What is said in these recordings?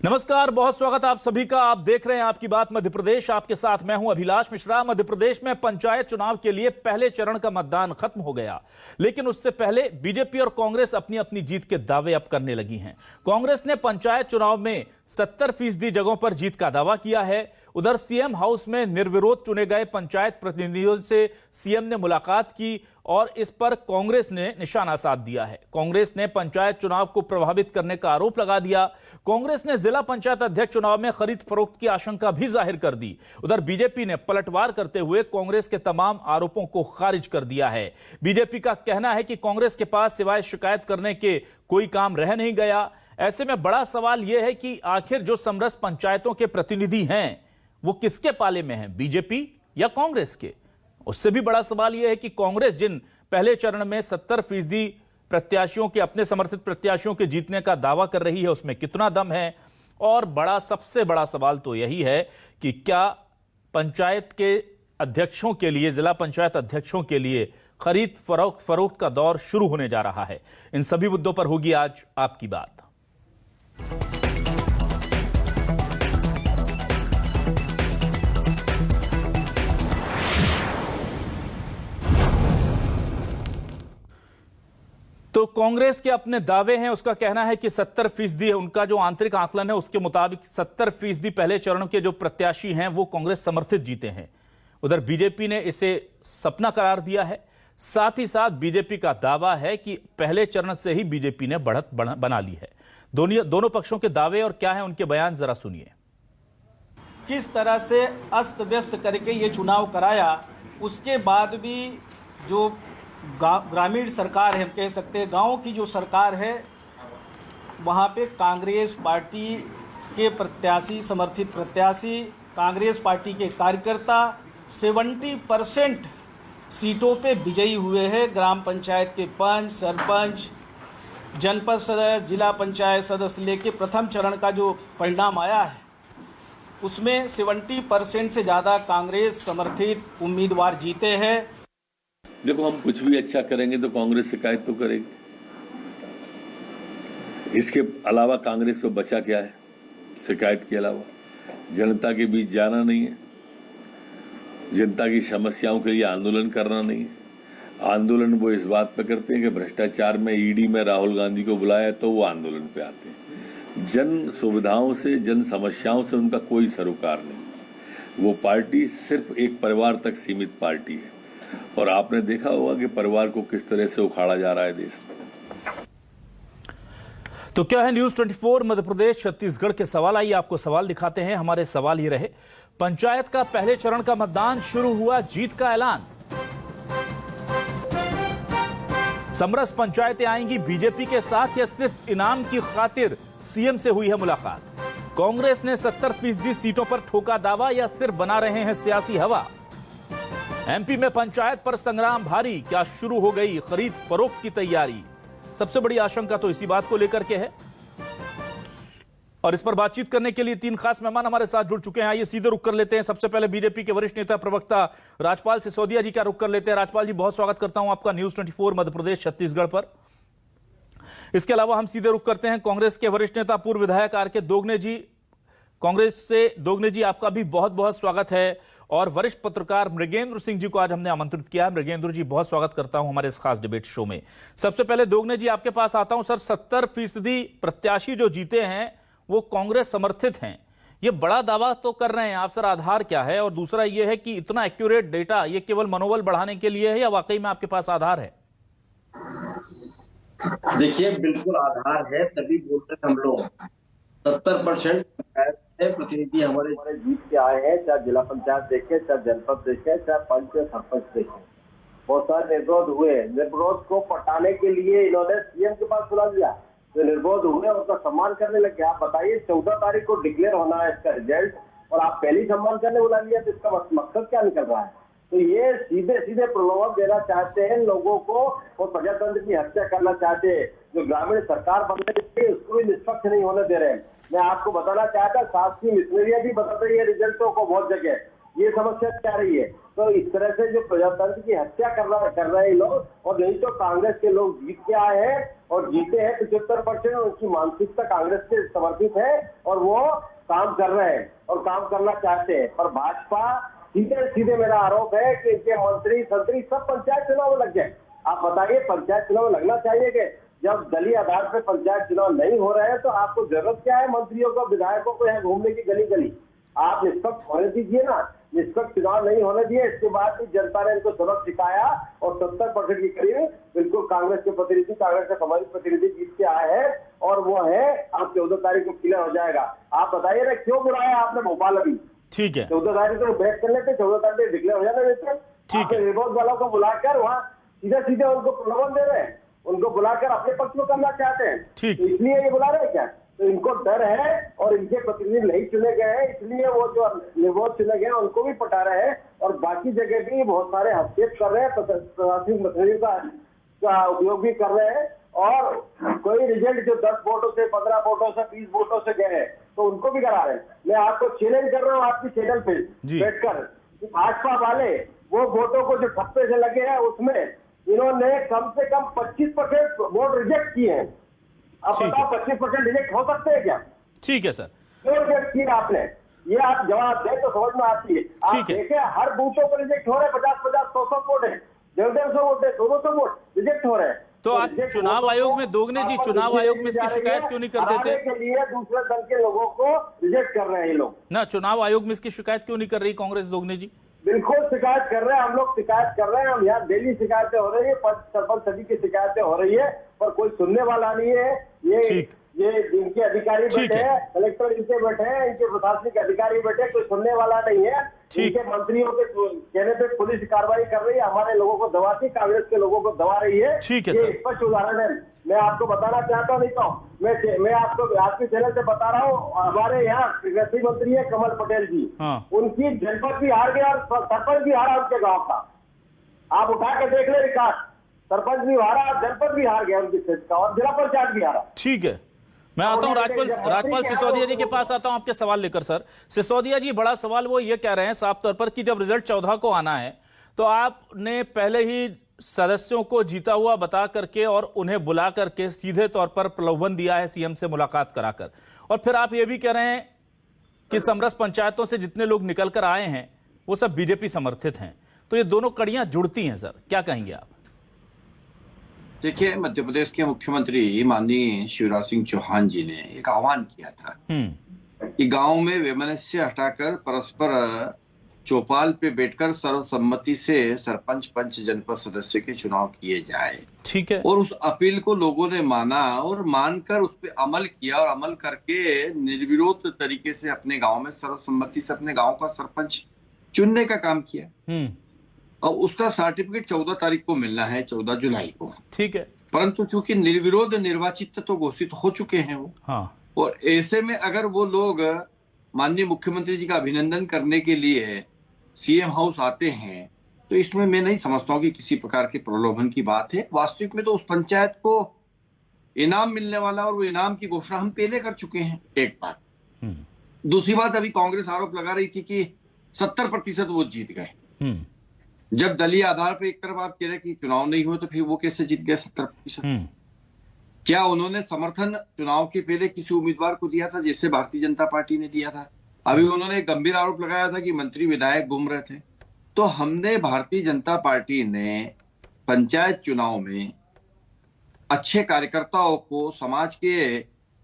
नमस्कार, बहुत स्वागत आप सभी का। आप देख रहे हैं आपकी बात मध्य प्रदेश। आपके साथ मैं हूं अभिलाष मिश्रा। मध्य प्रदेश में पंचायत चुनाव के लिए पहले चरण का मतदान खत्म हो गया, लेकिन उससे पहले बीजेपी और कांग्रेस अपनी अपनी जीत के दावे अब करने लगी हैं। कांग्रेस ने पंचायत चुनाव में 70% जगहों पर जीत का दावा किया है। उधर सीएम हाउस में निर्विरोध चुने गए पंचायत प्रतिनिधियों से सीएम ने मुलाकात की और इस पर कांग्रेस ने निशाना साध दिया है। कांग्रेस ने पंचायत चुनाव को प्रभावित करने का आरोप लगा दिया। कांग्रेस ने जिला पंचायत अध्यक्ष चुनाव में खरीद फरोख्त की आशंका भी जाहिर कर दी। उधर बीजेपी ने पलटवार करते हुए कांग्रेस के तमाम आरोपों को खारिज कर दिया है। बीजेपी का कहना है कि कांग्रेस के पास सिवाय शिकायत करने के कोई काम रह नहीं गया। ऐसे में बड़ा सवाल यह है कि आखिर जो समरस पंचायतों के प्रतिनिधि हैं वो किसके पाले में हैं, बीजेपी या कांग्रेस के? उससे भी बड़ा सवाल यह है कि कांग्रेस जिन पहले चरण में 70% प्रत्याशियों के, अपने समर्थित प्रत्याशियों के जीतने का दावा कर रही है, उसमें कितना दम है? और सबसे बड़ा सवाल तो यही है कि क्या पंचायत के अध्यक्षों के लिए, जिला पंचायत अध्यक्षों के लिए खरीद फरोख्त का दौर शुरू होने जा रहा है। इन सभी मुद्दों पर होगी आज आपकी बात। तो कांग्रेस के अपने दावे हैं, उसका कहना है कि 70% है। उनका जो आंतरिक आकलन है उसके मुताबिक 70% पहले चरण के जो प्रत्याशी हैं वो कांग्रेस समर्थित जीते हैं। उधर बीजेपी ने इसे सपना करार दिया है। साथ ही साथ बीजेपी का दावा है कि पहले चरण से ही बीजेपी ने बढ़त बना ली है। दोनों पक्षों के दावे और क्या है उनके बयान जरा सुनिए। किस तरह से अस्त व्यस्त करके ये चुनाव कराया, उसके बाद भी जो ग्रामीण सरकार है, हम कह सकते हैं गाँव की जो सरकार है, वहाँ पे कांग्रेस पार्टी के प्रत्याशी, समर्थित प्रत्याशी, कांग्रेस पार्टी के कार्यकर्ता 70% सीटों पे विजयी हुए हैं। ग्राम पंचायत के पंच, सरपंच, जनपद सदस्य, जिला पंचायत सदस्य लेके प्रथम चरण का जो परिणाम आया है उसमें 70% से ज़्यादा कांग्रेस समर्थित उम्मीदवार जीते हैं। देखो, हम कुछ भी अच्छा करेंगे तो कांग्रेस शिकायत तो करेगी। इसके अलावा कांग्रेस को बचा क्या है शिकायत के अलावा? जनता के बीच जाना नहीं है, जनता की समस्याओं के लिए आंदोलन करना नहीं है। आंदोलन वो इस बात पे करते हैं कि भ्रष्टाचार में ईडी में राहुल गांधी को बुलाया तो वो आंदोलन पे आते हैं। जन सुविधाओं से, जन समस्याओं से उनका कोई सरोकार नहीं। वो पार्टी सिर्फ एक परिवार तक सीमित पार्टी है और आपने देखा होगा कि परिवार को किस तरह से उखाड़ा जा रहा है देश में। तो क्या है न्यूज 24 मध्य प्रदेश छत्तीसगढ़ के सवाल? आइए आपको सवाल दिखाते हैं। हमारे सवाल ये रहे, पंचायत का पहले चरण का मतदान शुरू हुआ, जीत का ऐलान। समरस पंचायतें आएंगी बीजेपी के साथ या सिर्फ इनाम की खातिर सीएम से हुई है मुलाकात? कांग्रेस ने 70% सीटों पर ठोका दावा या सिर्फ बना रहे हैं सियासी हवा? एमपी में पंचायत पर संग्राम भारी, क्या शुरू हो गई खरीद फरोख्त की तैयारी? सबसे बड़ी आशंका तो इसी बात को लेकर के है और इस पर बातचीत करने के लिए 3 खास मेहमान हमारे साथ जुड़ चुके हैं। आइए सीधे रुक कर लेते हैं। सबसे पहले बीजेपी के वरिष्ठ नेता प्रवक्ता राजपाल सिसोदिया जी का रुक कर लेते हैं। राजपाल जी, बहुत स्वागत करता हूं आपका न्यूज 24 मध्य प्रदेश छत्तीसगढ़ पर। इसके अलावा हम सीधे रुक करते हैं कांग्रेस के वरिष्ठ नेता, पूर्व विधायक आर.के. दोगने जी। कांग्रेस से दोगने जी, आपका भी बहुत बहुत स्वागत है। और वरिष्ठ पत्रकार मृगेंद्र सिंह जी को आज हमने आमंत्रित किया है। मृगेंद्र जी, बहुत स्वागत करता हूं हमारे इस खास डिबेट शो में। सबसे पहले दोगने जी, आपके पास आता हूं। सर, 70% प्रत्याशी जो जीते हैं वो कांग्रेस समर्थित हैं, ये बड़ा दावा तो कर रहे हैं आप, सर आधार क्या है? और दूसरा ये है कि इतना एक्यूरेट डेटा ये केवल मनोबल बढ़ाने के लिए है या वाकई में आपके पास आधार है? देखिए, बिल्कुल आधार है, तभी बोलते हैं हम लोग 70% प्रतिनिधि हमारे जीत के आए हैं, चाहे जिला पंचायत देखे, चाहे जनपद देखे, चाहे पंच या सरपंच देखे। बहुत सारे निर्विरोध हुए। निर्विरोध को पटाने के लिए इन्होंने सीएम के पास बुला लिया। जो निर्विरोध हुए उनका सम्मान करने लगे। आप बताइए, 14 तारीख को डिक्लेयर होना है इसका रिजल्ट और आप पहले ही सम्मान करने बुला लिया, तो इसका मकसद क्या निकल रहा है? तो ये सीधे सीधे प्रलोभन देना चाहते हैं लोगों को और प्रजातंत्र की हत्या करना चाहते हैं। जो ग्रामीण सरकार बनने के लिए उसको भी निष्पक्ष नहीं होने दे रहे हैं। मैं आपको बताना चाहता, शासकीय मिशनरियां भी बता रही है रिजल्टों को बहुत जगह, ये समस्या क्या रही है? तो इस तरह से जो प्रजातंत्र की हत्या कर रहे हैं लोग, और नहीं तो कांग्रेस के लोग जीत के आए हैं और जीते हैं 75%, उनकी मानसिकता कांग्रेस से समर्थित है और वो काम कर रहे हैं और काम करना चाहते हैं। पर भाजपा सीधे सीधे, मेरा आरोप है कि इनके मंत्री संतरी सब पंचायत चुनाव में लग गए। आप बताइए, पंचायत चुनाव लगना चाहिए कि जब दलीय आधार पर पंचायत चुनाव नहीं हो रहे हैं तो आपको जरूरत क्या है मंत्रियों को, विधायकों को यहाँ घूमने की गली गली? आप निष्पक्ष होने दीजिए ना, निष्पक्ष चुनाव नहीं होने दिए। इसके बाद भी जनता ने इनको सबक सिखाया और 70% के करीब बिल्कुल कांग्रेस के प्रतिनिधि, कांग्रेस के सामाजिक प्रतिनिधि जीत के आए हैं और वो है अब 14 तारीख को क्लियर हो जाएगा। आप बताइए ना, क्यों बुलाया आपने भोपाल अभी? ठीक है, 14 तारीख को बैठ कर लेते, 14 तारीख डिक्लेयर हो जाता देते। ठीक है। रिपोर्ट वालों को बुलाकर वहाँ सीधे सीधे उनको प्रलोभन दे रहे हैं, उनको बुलाकर अपने पक्ष में करना चाहते हैं। ठीक। तो इसलिए ये बुला रहे हैं क्या? तो इनको डर है और इनके प्रतिनिधि नहीं चुने गए हैं, इसलिए वो जो निर्विरोध चुने गए हैं उनको भी पटा रहे हैं और बाकी जगह भी बहुत सारे हस्तक्षेप कर रहे हैं, प्रशासनिक मशीनरी का उपयोग भी कर रहे हैं। और कोई रिजल्ट जो 10 वोटों से, 15 वोटों से, 20 वोटों से गए हैं तो उनको भी करा रहे हैं। मैं आपको चैलेंज कर रहा हूँ आपकी चैनल पे बैठकर, भाजपा वाले वो वोटों को जो ठप्पे से लगे हैं उसमें इन्होंने कम से कम 25% वोट रिजेक्ट किए हैं। अब बताओ 25% रिजेक्ट हो सकते हैं क्या? ठीक है सर। क्यों रिजेक्ट किया आपने? ये आप जवाब दें तो समझ में आती है। आप देखें हर बूथों पर रिजेक्ट हो रहे हैं, 50-50, 100-100 वोट है, 150 वोट है, 200 वोट रिजेक्ट हो रहे हैं। तो आप चुनाव आयोग में, दोगने जी, चुनाव आयोग में इसकी शिकायत क्यों नहीं कर देते? के लिए दूसरे दल के लोगों को रिजेक्ट कर रहे हैं ये लोग ना, चुनाव आयोग में इसकी शिकायत क्यों नहीं कर रही कांग्रेस, दोगने जी? बिल्कुल शिकायत कर रहे हैं, हम लोग शिकायत कर रहे हैं। हम यहाँ डेली शिकायतें हो रही है, सरपंच सभी की शिकायतें हो रही है, पर कोई सुनने वाला नहीं है। ये इनके अधिकारी बैठे हैं, कलेक्टर इनके बैठे हैं, इनके प्रशासनिक अधिकारी बैठे, कोई सुनने वाला नहीं है। इनके मंत्रियों के कहने पे पुलिस कार्रवाई कर रही है, हमारे लोगों को दबाती, कांग्रेस के लोगों को दबा रही है। ठीक है, ये स्पष्ट उदाहरण है। मैं आपको बताना चाहता हूँ, नहीं तो मैं आपको आपके चैनल से बता रहा हूँ। हमारे यहाँ कृषि मंत्री है कमल पटेल जी, उनकी जनपद भी हार गया और सरपंच भी हारा उनके गाँव का। आप उठा के देख ले रिकॉर्ड, सरपंच भी हारा, जनपद भी हार गया उनकी क्षेत्र का और जिला पंचायत भी हारा। ठीक है, मैं आता हूं राजपाल सिसोदिया जी के पास आता हूं आपके सवाल लेकर। सर सिसोदिया जी, बड़ा सवाल वो ये कह रहे हैं साफ तौर पर कि जब रिजल्ट 14 को आना है तो आपने पहले ही सदस्यों को जीता हुआ बता करके और उन्हें बुला करके सीधे तौर पर प्रलोभन दिया है सीएम से मुलाकात कराकर, और फिर आप ये भी कह रहे हैं कि समरस पंचायतों से जितने लोग निकल कर आए हैं वो सब बीजेपी समर्थित हैं। तो ये दोनों कड़ियां जुड़ती हैं सर, क्या कहेंगे आप? देखिए, मध्य प्रदेश के मुख्यमंत्री माननीय शिवराज सिंह चौहान जी ने एक आह्वान किया था कि गांव में वैमनस्य हटाकर परस्पर चौपाल पे बैठकर सर्वसम्मति से सरपंच, पंच, जनपद सदस्य के चुनाव किए जाए। ठीक है। और उस अपील को लोगों ने माना और मानकर उस पर अमल किया और अमल करके निर्विरोध तरीके से अपने गांव में सर्वसम्मति से अपने गांव का सरपंच चुनने का काम किया। और उसका सर्टिफिकेट 14 तारीख को मिलना है, 14 जुलाई को। ठीक है। परंतु चूंकि निर्विरोध निर्वाचित तो घोषित हो चुके हैं वो, और ऐसे में अगर वो लोग माननीय मुख्यमंत्री जी का अभिनंदन करने के लिए सीएम हाउस आते हैं तो इसमें मैं नहीं समझता हूँ कि किसी प्रकार के प्रलोभन की बात है। वास्तविक में तो उस पंचायत को इनाम मिलने वाला और वो इनाम की घोषणा हम पहले कर चुके हैं, एक बात। दूसरी बात, अभी कांग्रेस आरोप लगा रही थी कि 70% वो जीत गए। जब दलीय आधार पर एक तरफ आप कह रहे कि चुनाव नहीं हुए तो फिर वो कैसे जीत गए 70%? क्या उन्होंने समर्थन चुनाव के पहले किसी उम्मीदवार को दिया था जैसे भारतीय जनता पार्टी ने दिया था? अभी उन्होंने एक गंभीर आरोप लगाया था कि मंत्री विधायक घूम रहे थे। तो हमने, भारतीय जनता पार्टी ने पंचायत चुनाव में अच्छे कार्यकर्ताओं को, समाज के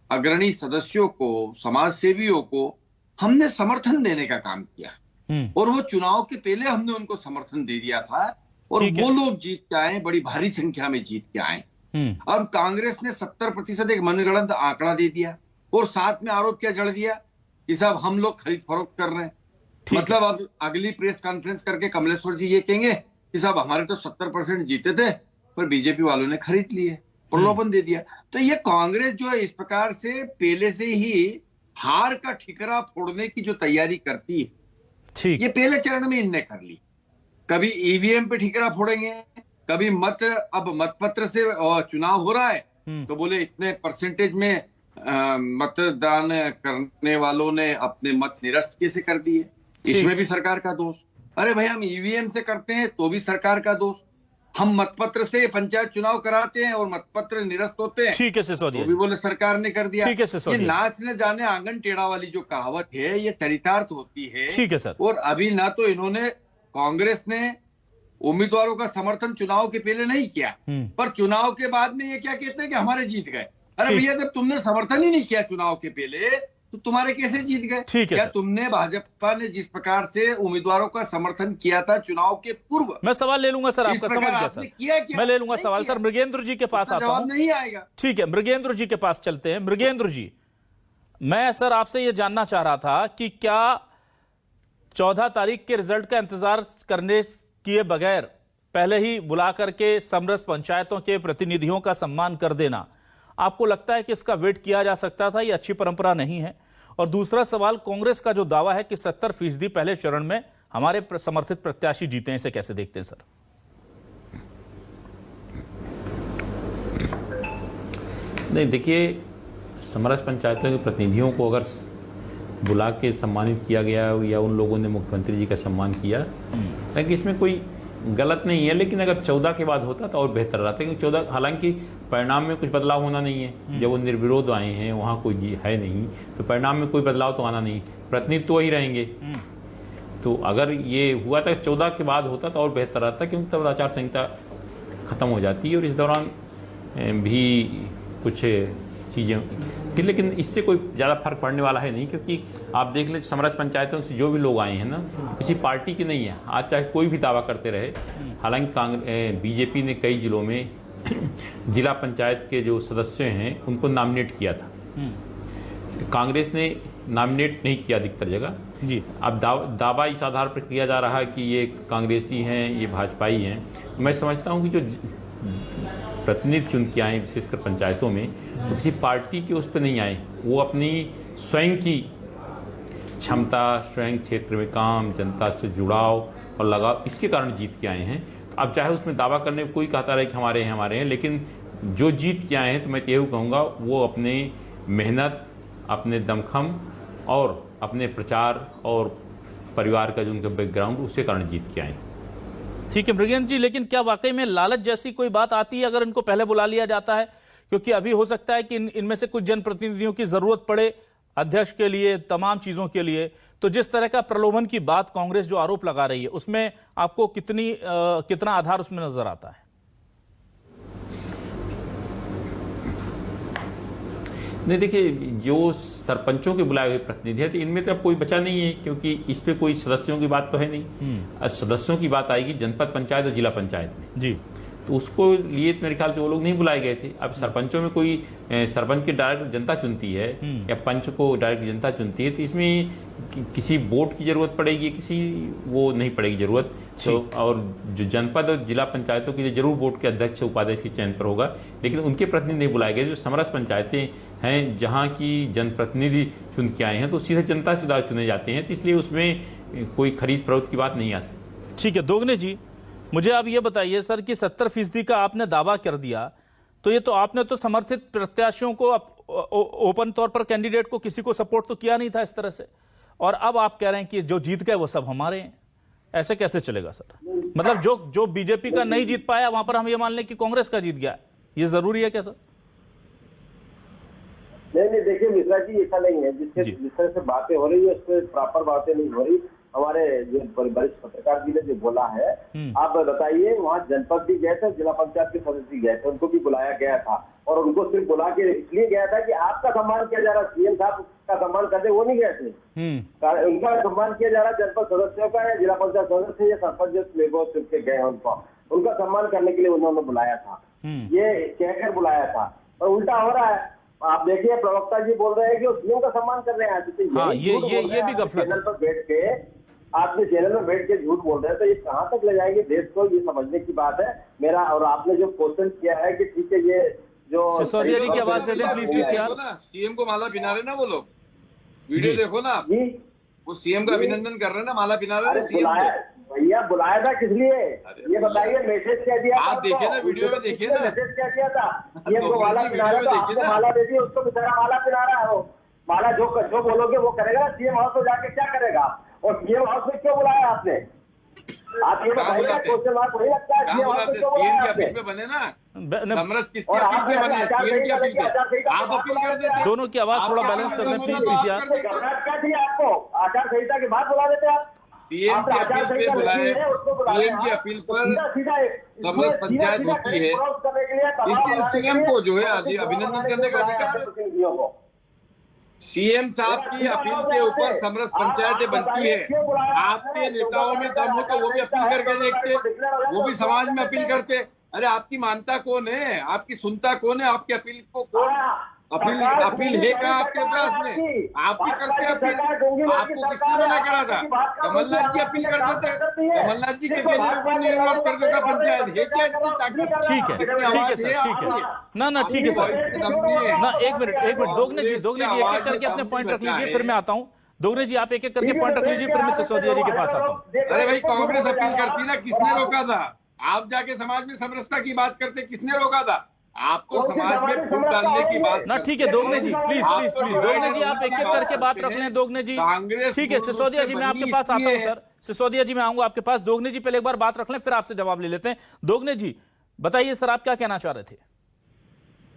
अग्रणी सदस्यों को, समाज सेवियों को हमने समर्थन देने का काम किया और वो चुनाव के पहले हमने उनको समर्थन दे दिया था और वो लोग जीत के आए, बड़ी भारी संख्या में जीत के आए। अब कांग्रेस ने 70% एक मनगढ़ंत आंकड़ा दे दिया और साथ में आरोप क्या जड़ दिया कि साहब हम लोग खरीद फरोख्त कर रहे हैं। मतलब अब अगली प्रेस कॉन्फ्रेंस करके कमलेश्वर जी ये कहेंगे कि साहब हमारे तो 70% जीते थे पर बीजेपी वालों ने खरीद लिए, प्रलोभन दे दिया। तो ये कांग्रेस जो है इस प्रकार से पहले से ही हार का ठिकरा फोड़ने की जो तैयारी करती है, ये पहले चरण में इनने कर ली। कभी ईवीएम पे ठिकरा फोड़ेंगे, कभी अब मतपत्र से चुनाव हो रहा है तो बोले इतने परसेंटेज में मतदान करने वालों ने अपने मत निरस्त कैसे कर दिए। इसमें भी सरकार का दोष। अरे भाई हम ईवीएम से करते हैं तो भी सरकार का दोष। हम मतपत्र से पंचायत चुनाव कराते हैं और मतपत्र निरस्त होते हैं, ठीक है सिसोदिया, तो भी बोले सरकार ने कर दिया। ठीक है सिसोदिया, ये नाच न जाने आंगन टेढ़ा वाली जो कहावत है ये चरितार्थ होती है। ठीक है सर। और अभी ना तो इन्होंने, कांग्रेस ने उम्मीदवारों का समर्थन चुनाव के पहले नहीं किया, पर चुनाव के बाद में ये क्या कहते हैं कि हमारे जीत गए। अरे भैया जब तुमने समर्थन ही नहीं किया चुनाव के पहले तो तुम्हारे कैसे जीत गए? ठीक है। क्या तुमने, भाजपा ने जिस प्रकार से उम्मीदवारों का समर्थन किया था चुनाव के पूर्व, मैं सवाल ले लूंगा सर, आपका समझ गया सर, किया क्या? मैं ले लूंगा सवाल सर। मृगेंद्र जी के पास आता हूं, नहीं आएगा। ठीक है, मृगेंद्र जी के पास चलते हैं। मृगेंद्र जी, मैं सर आपसे यह जानना चाह रहा था कि क्या 14 तारीख के रिजल्ट का इंतजार करने किए बगैर पहले ही बुला करके समरस पंचायतों के प्रतिनिधियों का सम्मान कर देना, आपको लगता है कि इसका वेट किया जा सकता था? ये अच्छी परंपरा नहीं है। और दूसरा सवाल, कांग्रेस का जो दावा है कि 70% पहले चरण में हमारे समर्थित प्रत्याशी जीते हैं, इसे कैसे देखते हैं सर? नहीं, देखिए, समरस पंचायतों के प्रतिनिधियों को अगर बुला के सम्मानित किया गया या उन लोगों ने मुख्यमंत्री जी का सम्मान किया, ताकि इसमें कोई गलत नहीं है, लेकिन अगर 14 के बाद होता तो और बेहतर रहता, क्योंकि 14, हालांकि परिणाम में कुछ बदलाव होना नहीं है। जब वो निर्विरोध आए हैं, वहाँ कोई है नहीं, तो परिणाम में कोई बदलाव तो आना नहीं, प्रतिनिधित्व तो वही रहेंगे। तो अगर ये हुआ था 14 के बाद होता तो और बेहतर रहता, क्योंकि तब आचार संहिता खत्म हो जाती है और इस दौरान भी कुछ चीज़ें थी, लेकिन इससे कोई ज़्यादा फर्क पड़ने वाला है नहीं, क्योंकि आप देख लें समरस पंचायतों से जो भी लोग आए हैं ना, किसी पार्टी के नहीं है। आज चाहे कोई भी दावा करते रहे, हालांकि बीजेपी ने कई जिलों में जिला पंचायत के जो सदस्य हैं उनको नॉमिनेट किया था, कांग्रेस ने नॉमिनेट नहीं किया अधिकतर जगह जी। अब दावा इस आधार पर किया जा रहा है कि ये कांग्रेसी हैं, ये भाजपाई हैं। मैं समझता हूँ कि जो प्रतिनिधि चुन के आए विशेषकर पंचायतों में, तो किसी पार्टी के उस पर नहीं आए, वो अपनी स्वयं की क्षमता, स्वयं क्षेत्र में काम, जनता से जुड़ाव और लगाव, इसके कारण जीत के आए हैं। तो अब चाहे उसमें दावा करने में कोई कहता रहे कि हमारे हैं, लेकिन जो जीत के आए हैं, तो मैं यही कहूँगा वो अपने मेहनत, अपने दमखम और अपने प्रचार और परिवार का जो उनका बैकग्राउंड, उसके कारण जीत के आए हैं। ठीक है मृगेंद्र जी, लेकिन क्या वाकई में लालच जैसी कोई बात आती है अगर इनको पहले बुला लिया जाता है? क्योंकि अभी हो सकता है कि इनमें से कुछ जनप्रतिनिधियों की जरूरत पड़े अध्यक्ष के लिए, तमाम चीजों के लिए। तो जिस तरह का प्रलोभन की बात कांग्रेस जो आरोप लगा रही है, उसमें आपको कितना आधार उसमें नजर आता है? नहीं, देखिए, जो सरपंचों के बुलाए हुए प्रतिनिधि है, तो इनमें तो अब कोई बचा नहीं है, क्योंकि इस पे कोई सदस्यों की बात तो है नहीं। अब सदस्यों की बात आएगी जनपद पंचायत और जिला पंचायत में जी, तो उसको लिए मेरे ख्याल से वो लोग नहीं बुलाए गए थे। अब सरपंचों में कोई सरपंच के डायरेक्ट जनता चुनती है या पंच को डायरेक्ट जनता चुनती है, तो इसमें किसी बोर्ड की जरूरत पड़ेगी, किसी वो नहीं पड़ेगी जरूरत। तो और जो जनपद और जिला पंचायतों के लिए जरूर बोर्ड के अध्यक्ष उपाध्यक्ष के चयन पर होगा, लेकिन उनके प्रतिनिधि नहीं बुलाए गए। जो समरस पंचायतें हैं जहाँ की जनप्रतिनिधि चुन के आए हैं, तो सीधे जनता से चुने जाते हैं, तो इसलिए उसमें कोई खरीद फरोख्त की बात नहीं आ सकती। ठीक है दोगने जी, मुझे आप ये बताइए सर कि 70% का आपने दावा कर दिया, तो ये तो आपने तो समर्थित प्रत्याशियों को ओपन तौर पर कैंडिडेट को किसी को सपोर्ट तो किया नहीं था इस तरह से, और अब आप कह रहे हैं कि जो जीत गए वो सब हमारे हैं, ऐसे कैसे चलेगा सर? मतलब जो बीजेपी का नहीं जीत पाया वहां पर हम ये मान लें कि कांग्रेस का जीत गया, ये जरूरी है क्या सर? नहीं, देखिए मिश्रा जी, ऐसा नहीं है। जिस तरह से बातें हो रही है उस पर प्रॉपर बातें नहीं हो रही। हमारे जो वरिष्ठ पत्रकार जी ने जो बोला है, आप बताइए, वहाँ जनपद भी गए थे, जिला पंचायत के सदस्य भी गए थे, उनको भी बुलाया गया था, और उनको सिर्फ बुला के इसलिए गया था कि आपका सम्मान किया जा रहा, सीएम साहब का सम्मान करते, वो नहीं गए थे। उनका सम्मान किया जा रहा जनपद सदस्यों का या जिला पंचायत सदस्य या सरपंच चुन के गए, उनका सम्मान करने के लिए उन्होंने बुलाया था, ये कहकर बुलाया था, और उल्टा हो रहा है। आप देखिए, प्रवक्ता जी बोल रहे हैं कि वो सीएम का सम्मान कर रहे हैं। हाँ, ये भी गफलत। चैनल पर बैठ के, आपने चैनल में बैठ के झूठ बोल रहे हैं, तो ये कहाँ तक ले जाएंगे देश को, ये समझने की बात है मेरा। और आपने जो क्वेश्चन किया है कि ठीक है, ये जो सिसोदिया जी की आवाज दे दें प्लीज यार। सीएम को माला पिना रहे ना वो लोग, वीडियो देखो ना आप, वो सीएम का अभिनंदन कर रहे हैं ना, माला पिना रहे हैं सीएम को। भैया बुलाया था किस लिए, ये बताइए? मैसेज क्या दिया आप देखिए ना, वीडियो में देखिए ना, मैसेज क्या दिया था? ये को माला पिना रहा था, आपने माला दे दी, उसको बेचारा माला पिना रहा है। वो माला जो बोलोगे वो करेगा, सीएम हाउस में जाके क्या करेगा? और सीएम हाउस में क्यों बुलाया आपने? आप ये बताइए, क्वेश्चन मार्क वही लगता है, सीएम हाउस में क्यों बुलाया आपने? बने ना समरस किसकी अपील पे बने? सीएम की अपील पे। आप अपील कर देते। दोनों की आवाज थोड़ा बैलेंस कर लें प्लीज पीसीआर। क्या चाहिए आपको? आचार संहिता के बाद बुला देते आप? सीएम की अपील पे बुलाए, सीएम की अपील पर समरस पंचायत होती है, इसलिए सीएम को जो है अभिनंदन करने का अधिकार है। सीएम साहब की अपील के ऊपर समरस पंचायतें बनती है। आपके नेताओं में दम हो तो वो भी अपील करके देखते, वो भी समाज में अपील करते। अरे आपकी मानता कौन है, आपकी सुनता कौन है, आपकी अपील को कौन अपील है क्या आपके पास में? आप भी करते अपील, आपको किसने मना करा था? कमलनाथ जी अपील कर देते, कमलनाथ जी के निर्विरोध कर देता पंचायत। है क्या इतनी ताकत? ठीक है सर, ठीक है ना ठीक है सर ना। एक मिनट दोगने जी एक एक करके अपने पॉइंट रख लीजिए, फिर मैं आता हूँ। दोगने जी आप एक एक करके पॉइंट रख लीजिए, फिर मैं सिसोदिया जी के पास आता हूँ। अरे भाई कांग्रेस अपील करती ना, किसने रोका था? आप जाके समाज में समरसता की बात करते, किसने रोका था? आप तो समाज में फूट डालने की बात ना। ठीक है दोगने जी प्लीज दोगने जी आप एक एक करके बात रख लें। दोगने जी ठीक है। सिसोदिया जी मैं आपके पास आता हूँ सर। सिसोदिया जी मैं आऊंगा आपके पास। दोगने जी पहले एक बार बात रख लें, फिर आपसे जवाब ले लेते हैं। दोगने जी बताइए सर, आप क्या कहना चाह रहे थे?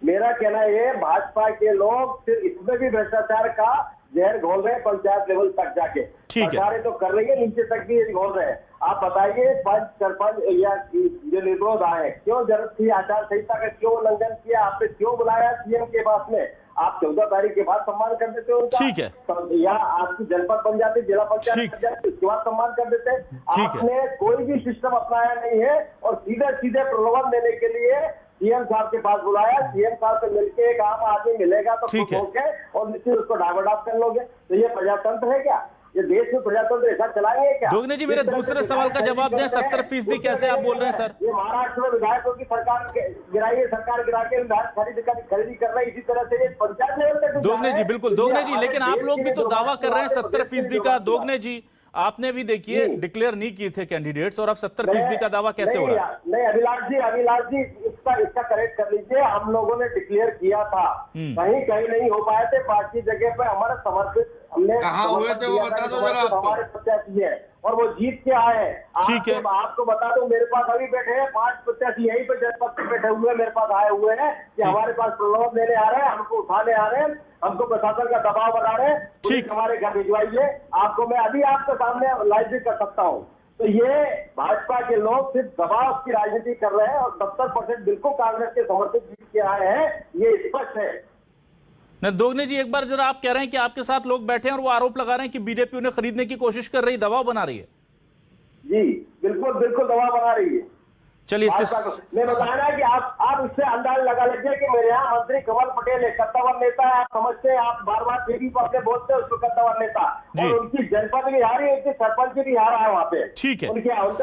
मेरा कहना ये, भाजपा के लोग सिर्फ इसमें भी भ्रष्टाचार का जहर घोल रहे हैं पंचायत लेवल तक जाके। सरकारें तो कर रही है, नीचे तक भी घोल रहे हैं। आप बताइए पंच सरपंच या जो निर्विरोध आए, क्यों जरूरत थी? आचार संहिता का क्यों उल्लंघन किया? आपने क्यों बुलाया सीएम के पास में? आप 14 तारीख के बाद सम्मान कर देते हो उनका। ठीक है। या आपकी जनपद बन जाती, जिला पंचायत बन जाती, उसके बाद सम्मान कर देते। आपने कोई भी सिस्टम अपनाया नहीं है और सीधे प्रलोभन देने के लिए सीएम साहब के पास बुलाया। सीएम साहब से मिलके एक आम आदमी मिलेगा तो खुश होके और नीचे उसको डावाडाप कर लोगे। तो ये प्रजातंत्र है क्या? ये देश में प्रजातंत्र ऐसा चलाएंगे क्या? दोगने जी मेरे दूसरे सवाल का जवाब दें। 70% कैसे आप बोल रहे हैं सर? ये महाराष्ट्र में विधायकों की सरकार गिराई है, सरकार गिरा के खरीदी कर रही है। इसी तरह से ये पंचायत लेवल तक। दोगने जी बिल्कुल दोगने जी, लेकिन आप लोग भी तो दावा कर रहे हैं 70% का। दोगने जी आपने भी देखिए डिक्लेयर नहीं किए थे कैंडिडेट्स, और अब 70% का दावा कैसे हो रहा है? नहीं अभिलाष जी इसका करेक्ट कर लीजिए। हम लोगों ने डिक्लेयर किया था, कहीं नहीं हो पाए थे। बाकी जगह पे हमारा समर्पित हमने कहाँ हुए थे वो बता दो जरा। हमारे प्रत्याशी है और वो जीत के आए। ठीक है, आपको बता दो, मेरे पास अभी बैठे हैं 5 प्रत्याशी यहीं पे जनपद पे बैठे हुए मेरे पास आए हुए हैं कि हमारे पास प्रलोभन देने आ रहे हैं, हमको उठाने आ रहे हैं, हमको प्रशासन का दबाव बना रहे हैं। ठीक, हमारे घर भिजवाइए। आपको मैं अभी आपके सामने लाइव भी कर सकता हूँ। तो ये भाजपा के लोग सिर्फ दबाव की राजनीति कर रहे हैं और 70% बिल्कुल कांग्रेस के समर्थित जीत के आए हैं, ये स्पष्ट है। न दोगने जी एक बार जरा, आप कह रहे हैं कि आपके साथ लोग बैठे हैं और वो आरोप लगा रहे हैं कि बीजेपी उन्हें खरीदने की कोशिश कर रही, दबाव बना रही है। जी बिल्कुल दबाव बना रही है। चलिए मैं बताना कि आप इससे अंदाज लगा लीजिए कि मेरे यहाँ मंत्री कमल पटेल एक कद्दावर नेता है। आप समझते हैं, आप बार टीवी पर अपने बोलते हैं उसको कद्दावर नेता, और उनकी जनपद भी हारी, उनकी सरपंच भी हारा है वहाँ पे। ठीक है,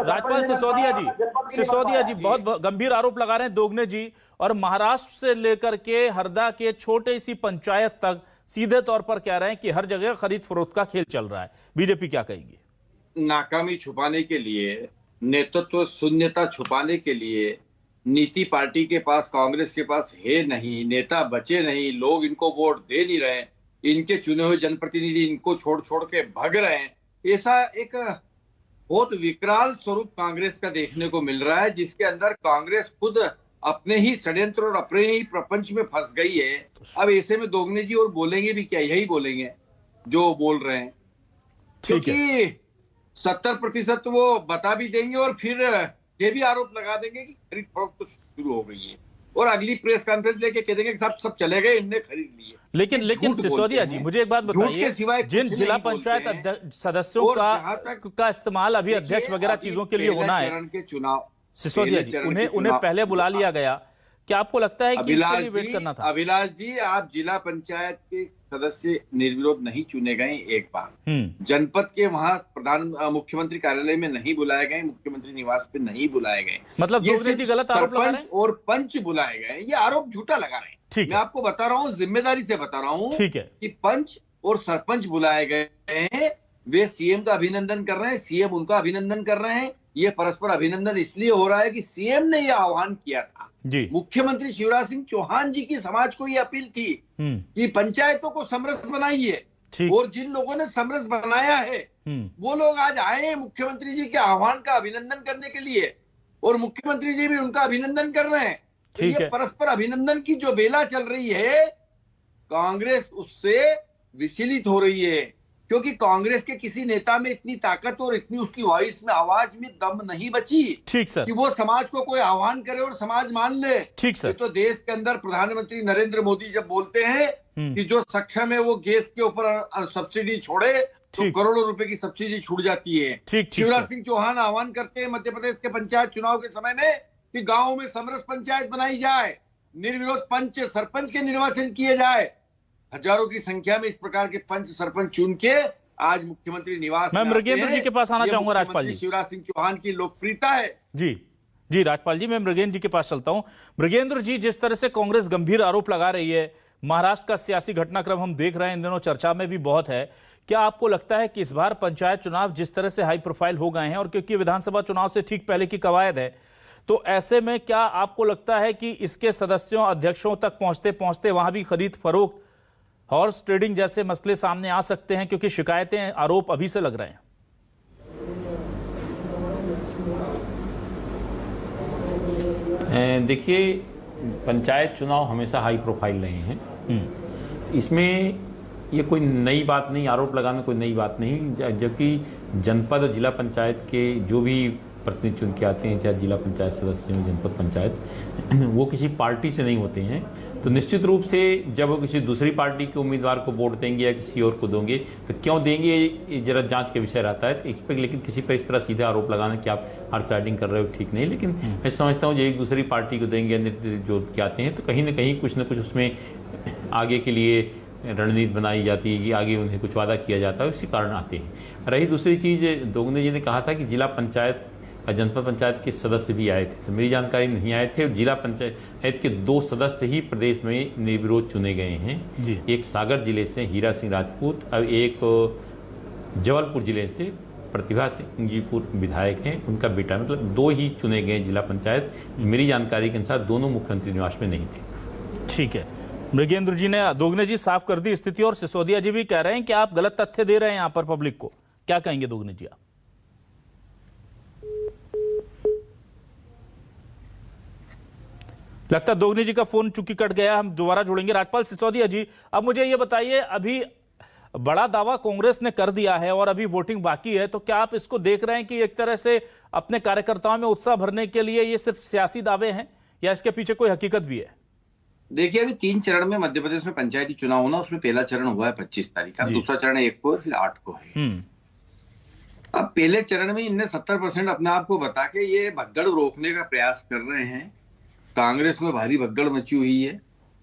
राजपाल सिसोदिया जी बहुत गंभीर आरोप लगा रहे हैं दोगने जी, और महाराष्ट्र से लेकर के हरदा के छोटे सी पंचायत तक सीधे तौर पर कह रहे हैं कि हर जगह खरीद फरोख्त का खेल चल रहा है। बीजेपी क्या कहेगी? नाकामी छुपाने के लिए, नेतृत्व शून्यता छुपाने के लिए, नीति पार्टी के पास, कांग्रेस के पास है नहीं, नेता बचे नहीं, लोग इनको वोट दे नहीं रहे, इनके चुने हुए जनप्रतिनिधि इनको छोड़ के भाग रहे हैं, ऐसा एक बहुत विकराल स्वरूप कांग्रेस का देखने को मिल रहा है, जिसके अंदर कांग्रेस खुद अपने ही षड्यंत्र और अपने ही प्रपंच में फंस गई है। अब ऐसे में दोगने जी और बोलेंगे भी क्या? यही बोलेंगे जो बोल रहे हैं, क्योंकि 70% वो बता भी देंगे और फिर ये भी आरोप लगा देंगे कि खरीद फरोख्त तो शुरू हो गई है, और अगली प्रेस कॉन्फ्रेंस लेके कह देंगे कि सब चले गए, इनने खरीद लिए। लेकिन सिसोदिया जी मुझे एक बात बताइए, जिन जिला पंचायत सदस्यों का इस्तेमाल अभी अध्यक्ष वगैरह चीजों के लिए होना है, चरण के चुनाव, सिसोदिया जी उन्हें पहले बुला लिया गया, क्या आपको लगता है कि इसके लिए वेट करना था? अभिलाष जी, आप जिला पंचायत के सदस्य निर्विरोध नहीं चुने गए एक बार, जनपद के वहां मुख्यमंत्री कार्यालय में नहीं बुलाए गए, मुख्यमंत्री निवास पे नहीं बुलाए गए, मतलब गलत आरोप लगा रहे हैं और पंच बुलाए गए। ये आरोप झूठा लगा रहे हैं। मैं आपको बता रहा हूँ, जिम्मेदारी से बता रहा हूँ कि पंच और सरपंच बुलाए गए हैं, वे सीएम का अभिनंदन कर रहे हैं, सीएम उनका अभिनंदन कर रहे हैं। ये परस्पर अभिनंदन इसलिए हो रहा है कि सीएम ने यह आह्वान किया था। मुख्यमंत्री शिवराज सिंह चौहान जी की समाज को यह अपील थी कि पंचायतों को समरस बनाइए, और जिन लोगों ने समरस बनाया है वो लोग आज आए हैं मुख्यमंत्री जी के आह्वान का अभिनंदन करने के लिए, और मुख्यमंत्री जी भी उनका अभिनंदन कर रहे हैं। तो ये परस्पर अभिनंदन की जो बेला चल रही है, कांग्रेस उससे विचलित हो रही है, क्योंकि कांग्रेस के किसी नेता में इतनी ताकत और इतनी उसकी वॉइस में, आवाज में दम नहीं बची। ठीक सर। कि वो समाज को कोई आह्वान करे और समाज मान ले। ठीक सर। तो देश के अंदर प्रधानमंत्री नरेंद्र मोदी जब बोलते हैं कि जो सक्षम है वो गैस के ऊपर सब्सिडी छोड़े, तो करोड़ों रुपए की सब्सिडी छूट जाती है। शिवराज सिंह चौहान आह्वान करते हैं मध्य प्रदेश के पंचायत चुनाव के समय में कि गाँव में समरस पंचायत बनाई जाए, निर्विरोध पंच सरपंच के निर्वाचन किए जाए। हजारों की संख्या में इस प्रकार के पंच सरपंच चुन के आज मुख्यमंत्री निवास मैं मृगेंद्र जी के पास आना चाहूंगा। राजपाल जी, शिवराज सिंह चौहान की लोकप्रियता है। जी राजपाल जी, मैं मृगेंद्र जी के पास चलता हूं। मृगेंद्र जी, जिस तरह से कांग्रेस गंभीर आरोप लगा रही है, महाराष्ट्र का सियासी घटनाक्रम हम देख रहे हैं, इन दिनों चर्चा में भी बहुत है, क्या आपको लगता है कि इस बार पंचायत चुनाव जिस तरह से हाई प्रोफाइल हो गए हैं, और क्योंकि विधानसभा चुनाव से ठीक पहले की कवायद है, तो ऐसे में क्या आपको लगता है कि इसके सदस्यों अध्यक्षों तक पहुंचते पहुंचते वहां भी खरीद फरोख्त, हॉर्स ट्रेडिंग जैसे मसले सामने आ सकते हैं, क्योंकि शिकायतें, आरोप अभी से लग रहे हैं? देखिए, पंचायत चुनाव हमेशा हाई प्रोफाइल रहे हैं। इसमें ये कोई नई बात नहीं, आरोप लगाना कोई नई बात नहीं। जबकि जनपद और जिला पंचायत के जो भी प्रतिनिधि चुन के आते हैं, चाहे जिला पंचायत सदस्य हो, जनपद पंचायत, वो किसी पार्टी से नहीं होते हैं। तो निश्चित रूप से जब वो किसी दूसरी पार्टी के उम्मीदवार को वोट देंगे या किसी और को देंगे, तो क्यों देंगे ये जरा जांच के विषय रहता है इस पर। लेकिन किसी पर इस तरह सीधे आरोप लगाना कि आप हॉर्स राइडिंग कर रहे हो, ठीक नहीं। लेकिन मैं समझता हूँ जो एक दूसरी पार्टी को देंगे जो के आते हैं, तो कहीं ना कहीं कुछ न कुछ उसमें आगे के लिए रणनीति बनाई जाती है कि आगे उन्हें कुछ वादा किया जाता है, उसी कारण आते हैं। रही दूसरी चीज़, दोगने जी ने कहा था कि जिला पंचायत और जनपद पंचायत के सदस्य भी आए थे, तो मेरी जानकारी नहीं आए थे। जिला पंचायत के 2 सदस्य ही प्रदेश में निर्विरोध चुने गए हैं। एक सागर जिले से हीरा सिंह राजपूत और एक जबलपुर जिले से प्रतिभा सिंह जी पूर्व विधायक हैं, उनका बेटा। मतलब 2 ही चुने गए जिला पंचायत। मेरी जानकारी के अनुसार दोनों मुख्यमंत्री निवास में नहीं थे। ठीक है, मृगेंद्र जी ने, दोगने जी साफ कर दी स्थिति, और सिसोदिया जी भी कह रहे हैं कि आप गलत तथ्य दे रहे हैं यहाँ पर पब्लिक को। क्या कहेंगे दोगने जी आप? लगता है दोगने जी का फोन चूंकि कट गया, हम दोबारा जोड़ेंगे। राजपाल सिसोदिया जी, अब मुझे ये बताइए, अभी बड़ा दावा कांग्रेस ने कर दिया है और अभी वोटिंग बाकी है, तो क्या आप इसको देख रहे हैं कि एक तरह से अपने कार्यकर्ताओं में उत्साह भरने के लिए ये सिर्फ सियासी दावे हैं, या इसके पीछे कोई हकीकत भी है? देखिए, अभी 3 चरण में मध्य प्रदेश में पंचायती चुनाव होना, उसमें पहला चरण हुआ है 25 तारीख का, दूसरा चरण 1 को, फिर 8 को है। अब पहले चरण में इनने 70% अपने आप को बता के ये भगदड़ रोकने का प्रयास कर रहे हैं। कांग्रेस में भारी भगदड़ मची हुई है,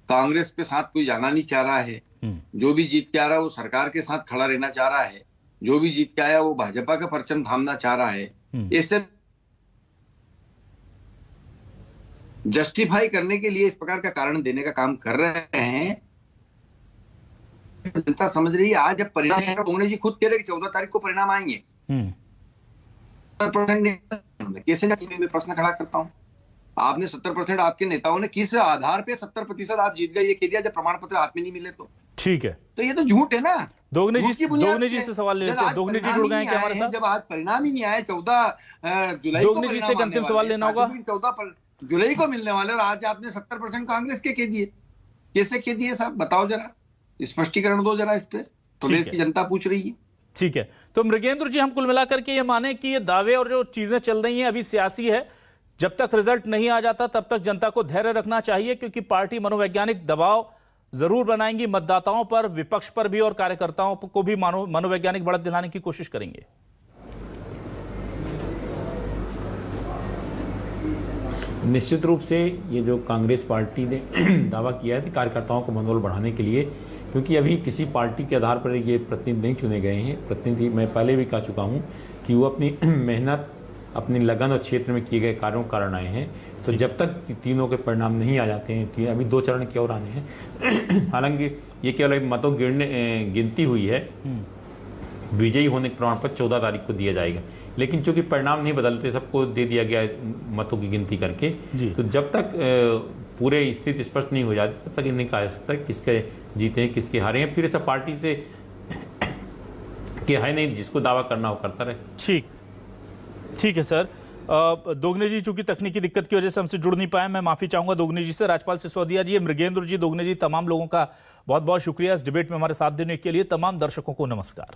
कांग्रेस के साथ कोई जाना नहीं चाह रहा है। जो भी जीत के आ रहा है वो सरकार के साथ खड़ा रहना चाह रहा है, जो भी जीत के आया वो भाजपा का परचम थामना चाह रहा है। इससे जस्टिफाई करने के लिए इस प्रकार का कारण देने का काम कर रहे हैं। जनता समझ रही है। आज जब परिणाम, कांग्रेस जी खुद कह रहे कि 14 तारीख को परिणाम आएंगे, कैसे? मैं प्रश्न खड़ा करता हूं, आपने 70% आपके नेताओं ने किस आधार पे 70% आप जीत गए ये कह दिया जब प्रमाण पत्र हाथ में नहीं मिले? तो ठीक है, तो ये तो झूठ है ना। दोगने जी से सवाल लेते हैं। दोगने जी जुड़ गए क्या हमारे साथ? जब आज परिणाम ही नहीं आए, 14 जुलाई को दोगने जी से अंतिम सवाल लेना होगा। 14 जुलाई को मिलने वाले, और आज आपने 70% कांग्रेस के कह दिए। कैसे कह दिए साहब, बताओ जरा, स्पष्टीकरण दो जरा इस पे। प्रदेश की जनता पूछ रही है। ठीक है, तो मृगेंद्र जी, हम कुल मिलाकर के ये माने कि ये दावे और जो चीजें चल रही हैं अभी सियासी है, जब तक रिजल्ट नहीं आ जाता तब तक जनता को धैर्य रखना चाहिए, क्योंकि पार्टी मनोवैज्ञानिक दबाव जरूर बनाएंगी मतदाताओं पर, विपक्ष पर भी, और कार्यकर्ताओं को भी मनोवैज्ञानिक बढ़त दिलाने की कोशिश करेंगे। निश्चित रूप से ये जो कांग्रेस पार्टी ने दावा किया है कि कार्यकर्ताओं को मनोबल बढ़ाने के लिए, क्योंकि अभी किसी पार्टी के आधार पर ये प्रतिनिधि नहीं चुने गए हैं। प्रतिनिधि, मैं पहले भी कह चुका हूँ कि वो अपनी मेहनत, अपनी लगन और क्षेत्र में किए गए कार्यों के कारण आए हैं। तो जब तक तीनों के परिणाम नहीं आ जाते हैं, अभी 2 चरण की और आने हैं। हालांकि ये केवल एक मतों गिनती हुई है, विजयी होने के प्रमाण पत्र 14 तारीख को दिया जाएगा। लेकिन चूंकि परिणाम नहीं बदलते, सबको दे दिया गया मतों की गिनती करके, तो जब तक पूरे स्थिति स्पष्ट नहीं हो जाती तब तक नहीं कहा जा सकता किसके जीते हैं किसके हारे हैं। फिर ऐसा पार्टी से कि है नहीं, जिसको दावा करना हो करता रहे। ठीक है सर। दोगने जी चूंकि तकनीकी दिक्कत की वजह से हमसे जुड़ नहीं पाए, मैं माफी चाहूंगा दोगने जी से। राजपाल सिसोदिया जी, मृगेंद्र जी, दोगने जी, तमाम लोगों का बहुत बहुत शुक्रिया इस डिबेट में हमारे साथ देने के लिए। तमाम दर्शकों को नमस्कार।